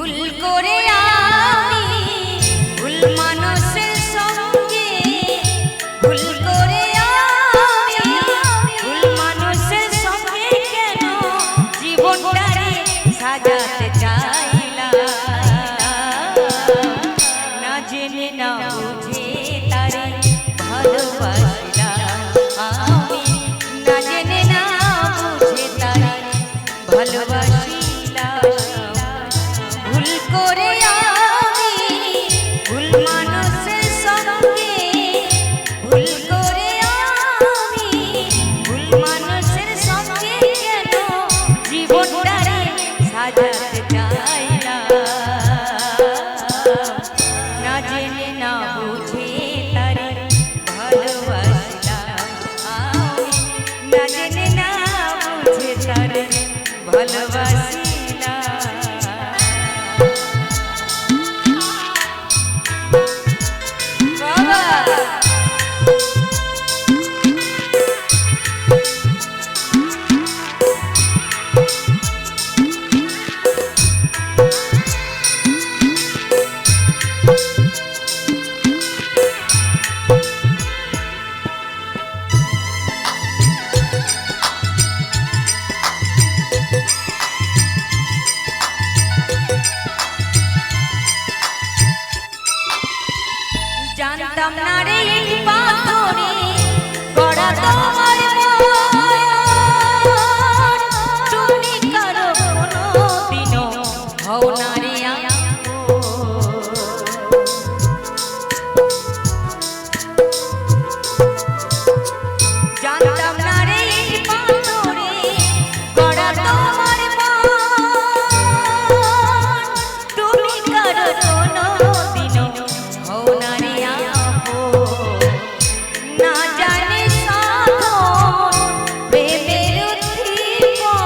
ভুল করে আমি ভুল মানুষের সঙ্গে ভুল করে আমি ভুল মানুষের সঙ্গে কেন জীবনটারে সাজাতে চাইলাম না জেনে না বুঝে তারে ভালোবাসলাম আমি না জেনে না বুঝে তারে ভালোবাসিলাম ভুল করে আমি ভুল মানুষের সঙ্গে ভুল করে আমি ভুল মানুষের সঙ্গে কেন জীবনটারে সাজাতে চাইলাম না জেনে না বুঝে তারে ভালোবাসলাম আমি না জেনে না বুঝে তারে ভালোবাসিলাম জানতাম না রে এই পাথরে গড়া তোমার মন তুমি কারো কোনোদিনও হও না রে জানতাম না রে এই পাথরে গড়া তোমার মন তুমি কারো কোনোদিনও হও না রে না জানি সাধন প্রেমের উদ্দীপন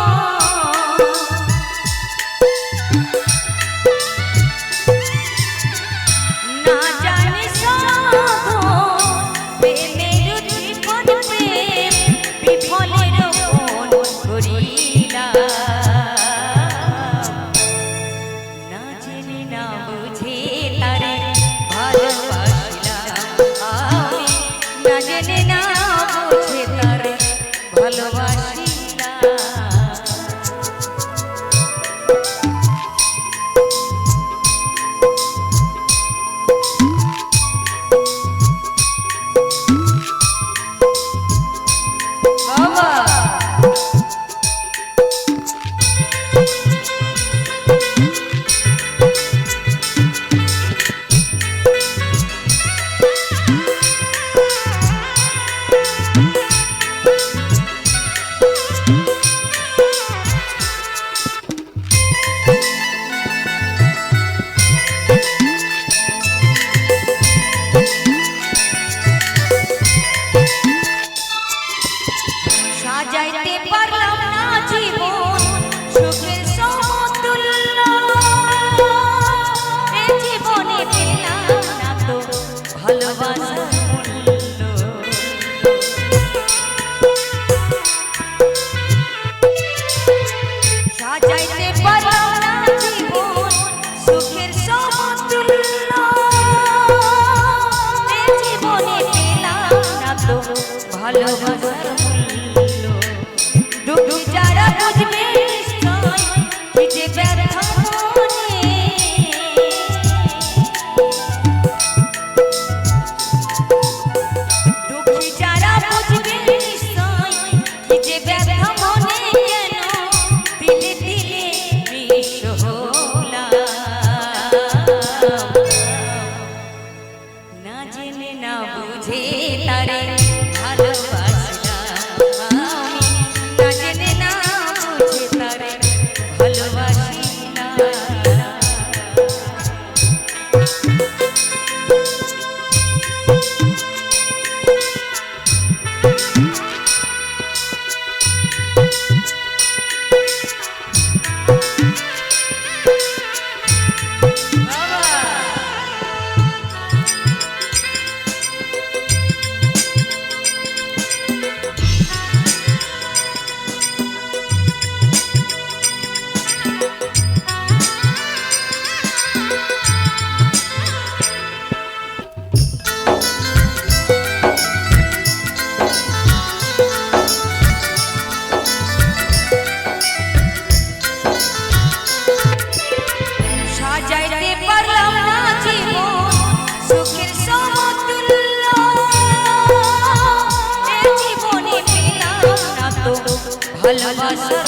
ভালোবাসার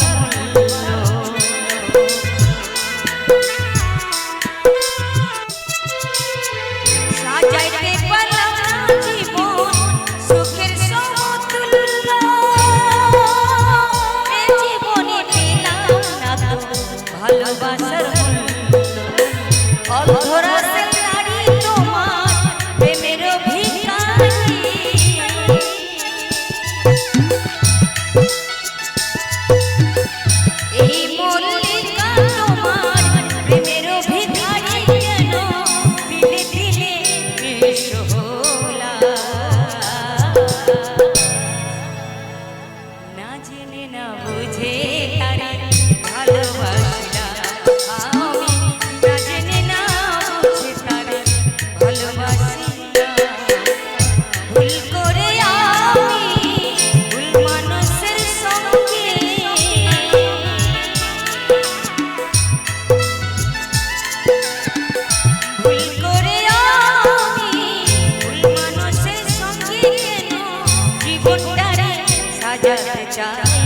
সাজাইতে পারলাম না জীবন সুখের সমতুল্য এ জীবনে পেলাম না তো ভালোবাসার অধরাসে নারী তোমার প্রেমের ভিখারি এই মল্লিকা তোমার প্রেমের ভিখারি কেন দিলে দিলে বেশোলা না জেনে না বুঝে তারে ভালোবাসিলা আমি না জেনে না বুঝে তারে ভালোবাসিলা ভুল করে আমি ভুল মানুষের সঙ্গে ভুল করে আমি ভুল মানুষের সঙ্গে কেন জীবনটারে সাজাতে চাই